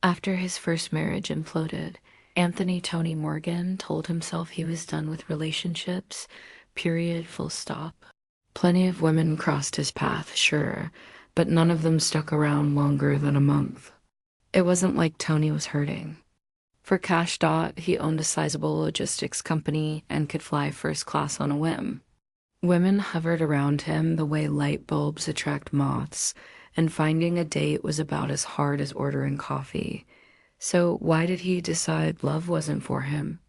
After his first marriage imploded, Anthony Tony Morgan told himself he was done with relationships, period, full stop. Plenty of women crossed his path, sure, but none of them stuck around longer than a month. It wasn't like Tony was hurting. For cash dot, he owned a sizable logistics company and could fly first class on a whim. Women hovered around him the way light bulbs attract moths, and finding a date was about as hard as ordering coffee. So why did he decide love wasn't for him?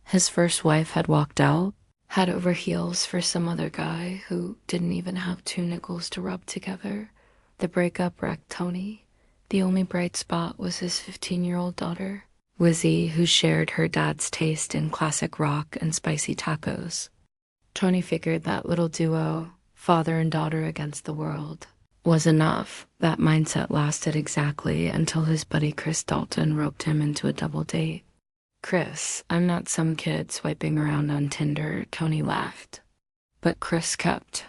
His first wife had walked out, head over heels for some other guy who didn't even have two nickels to rub together. The breakup wrecked Tony. The only bright spot was his 15-year-old daughter, Wizzy, who shared her dad's taste in classic rock and spicy tacos. Tony figured that little duo, father and daughter against the world, was enough. That mindset lasted exactly until his buddy Chris Dalton roped him into a double date. Chris, I'm not some kid swiping around on Tinder, Tony laughed. But Chris kept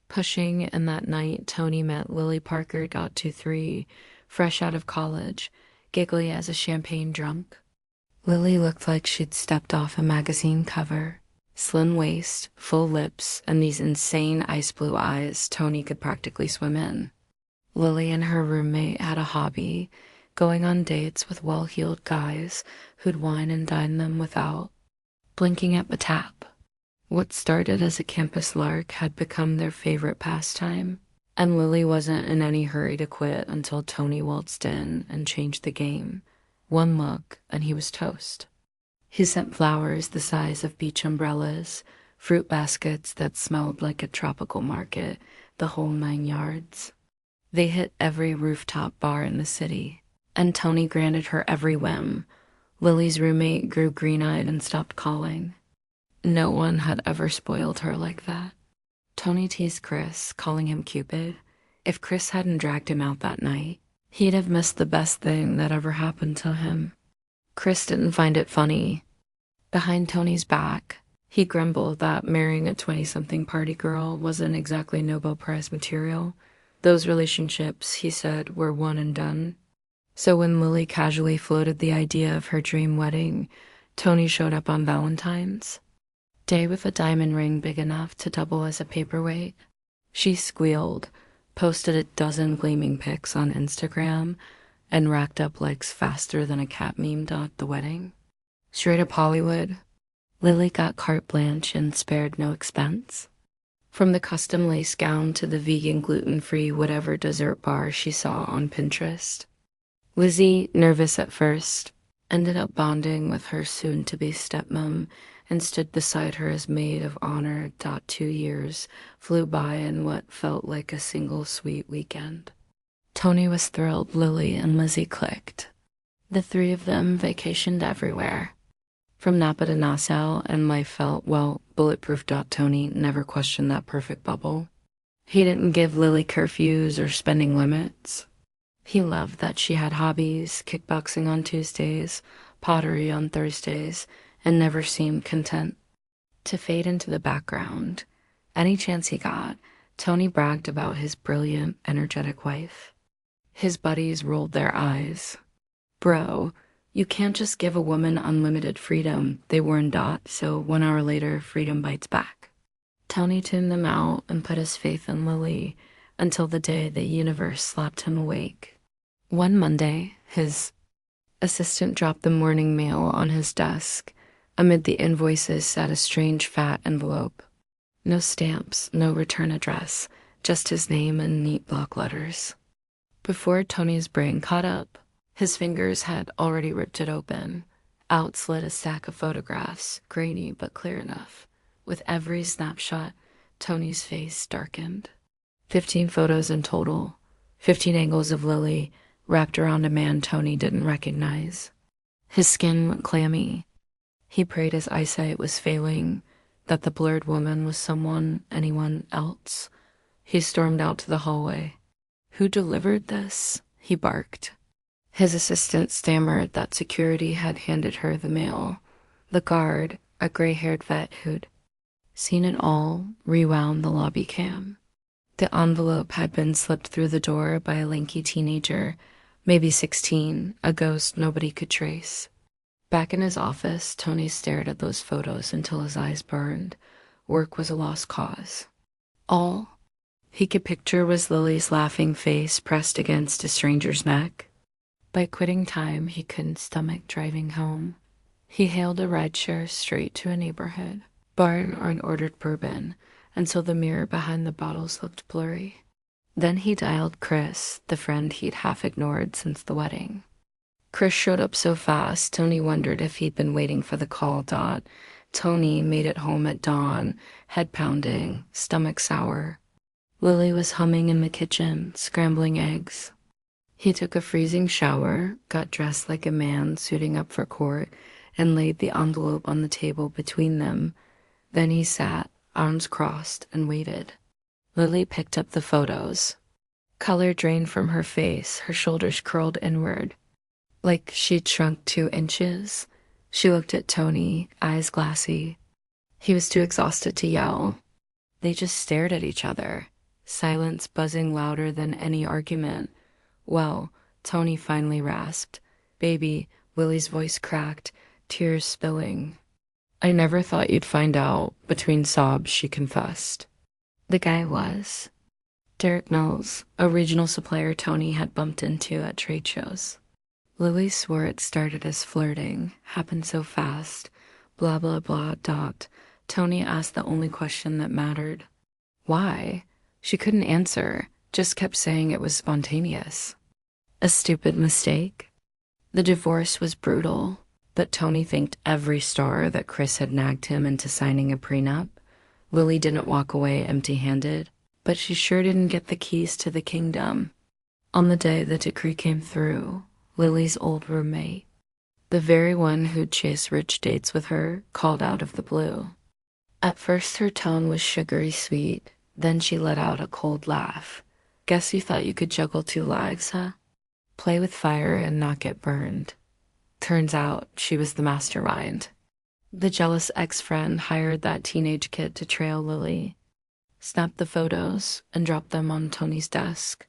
pushing, and that night Tony met Lily Parker.23, fresh out of college, giggly as a champagne drunk. Lily looked like she'd stepped off a magazine cover. Slim waist, full lips, and these insane ice blue eyes Tony could practically swim in. Lily and her roommate had a hobby, going on dates with well-heeled guys who'd wine and dine them without blinking at the tap. What started as a campus lark had become their favorite pastime, and Lily wasn't in any hurry to quit until Tony waltzed in and changed the game. One look, and he was toast. He sent flowers the size of beach umbrellas, fruit baskets that smelled like a tropical market, the whole 9 yards. They hit every rooftop bar in the city, and Tony granted her every whim. Lily's roommate grew green-eyed and stopped calling. No one had ever spoiled her like that. Tony teased Chris, calling him Cupid. If Chris hadn't dragged him out that night, he'd have missed the best thing that ever happened to him. Chris didn't find it funny. Behind Tony's back, he grumbled that marrying a 20-something party girl wasn't exactly Nobel Prize material. Those relationships, he said, were one and done. So when Lily casually floated the idea of her dream wedding, Tony showed up on Valentine's Day with a diamond ring big enough to double as a paperweight. She squealed, posted a dozen gleaming pics on Instagram, and racked up likes faster than a cat memed at the wedding. Straight up Hollywood, Lily got carte blanche and spared no expense. From the custom lace gown to the vegan gluten-free whatever dessert bar she saw on Pinterest. Lizzie, nervous at first, ended up bonding with her soon-to-be stepmom and stood beside her as maid of honor. 2 years flew by in what felt like a single sweet weekend. Tony was thrilled Lily and Lizzie clicked. The three of them vacationed everywhere. From Napa to Nassau, and life felt, well, bulletproof. Tony never questioned that perfect bubble. He didn't give Lily curfews or spending limits. He loved that she had hobbies, kickboxing on Tuesdays, pottery on Thursdays, and never seemed content to fade into the background. Any chance he got, Tony bragged about his brilliant, energetic wife. His buddies rolled their eyes. Bro, you can't just give a woman unlimited freedom, they warned Dot, so 1 hour later, freedom bites back. Tony tuned them out and put his faith in Lily until the day the universe slapped him awake. One Monday, his assistant dropped the morning mail on his desk. Amid the invoices sat a strange fat envelope. No stamps, no return address, just his name in neat block letters. Before Tony's brain caught up, his fingers had already ripped it open. Out slid a stack of photographs, grainy but clear enough. With every snapshot, Tony's face darkened. 15 photos in total, 15 angles of Lily wrapped around a man Tony didn't recognize. His skin went clammy. He prayed his eyesight was failing, that the blurred woman was anyone else. He stormed out to the hallway. Who delivered this? He barked. His assistant stammered that security had handed her the mail. The guard, a gray-haired vet who'd seen it all, rewound the lobby cam. The envelope had been slipped through the door by a lanky teenager, Maybe 16, a ghost nobody could trace. Back in his office, Tony stared at those photos until his eyes burned. Work was a lost cause. All he could picture was Lily's laughing face pressed against a stranger's neck. By quitting time, he couldn't stomach driving home. He hailed a rideshare straight to a neighborhood bar and ordered bourbon until the mirror behind the bottles looked blurry. Then he dialed Chris, the friend he'd half ignored since the wedding. Chris showed up so fast, Tony wondered if he'd been waiting for the call. Tony made it home at dawn, head pounding, stomach sour. Lily was humming in the kitchen, scrambling eggs. He took a freezing shower, got dressed like a man suiting up for court, and laid the envelope on the table between them. Then he sat, arms crossed, and waited. Lily picked up the photos. Color drained from her face, her shoulders curled inward. Like she'd shrunk 2 inches. She looked at Tony, eyes glassy. He was too exhausted to yell. They just stared at each other, silence buzzing louder than any argument. Well, Tony finally rasped. "Baby," Lily's voice cracked, tears spilling. "I never thought you'd find out," between sobs she confessed. The guy was Derek Mills, a regional supplier Tony had bumped into at trade shows. Lily swore it started as flirting, happened so fast, blah blah blah. Tony asked the only question that mattered. Why? She couldn't answer, just kept saying it was spontaneous. A stupid mistake? The divorce was brutal, but Tony thanked every star that Chris had nagged him into signing a prenup. Lily didn't walk away empty-handed, but she sure didn't get the keys to the kingdom. On the day the decree came through, Lily's old roommate, the very one who'd chased rich dates with her, called out of the blue. At first her tone was sugary sweet, then she let out a cold laugh. "Guess you thought you could juggle 2 lives, huh? Play with fire and not get burned." Turns out she was the mastermind. The jealous ex-friend hired that teenage kid to trail Lily, snapped the photos, and dropped them on Tony's desk.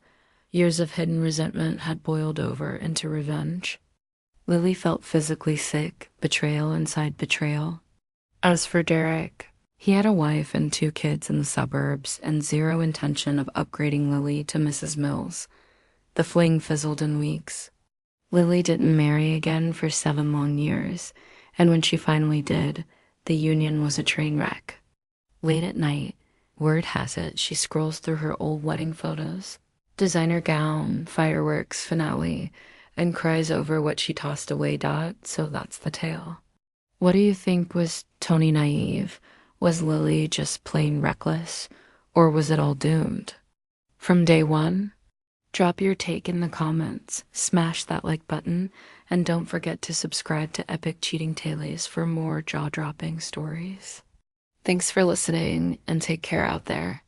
Years of hidden resentment had boiled over into revenge. Lily felt physically sick, betrayal inside betrayal. As for Derek, he had a wife and 2 kids in the suburbs and zero intention of upgrading Lily to Mrs. Mills. The fling fizzled in weeks. Lily didn't marry again for 7 long years, and when she finally did, the union was a train wreck. Late at night, word has it she scrolls through her old wedding photos, designer gown, fireworks, finale, and cries over what she tossed away. So that's the tale. What do you think? Was Tony naive? Was Lily just plain reckless? Or was it all doomed? From day one? Drop your take in the comments, smash that like button, and don't forget to subscribe to Epic Cheating Tales for more jaw-dropping stories. Thanks for listening, and take care out there.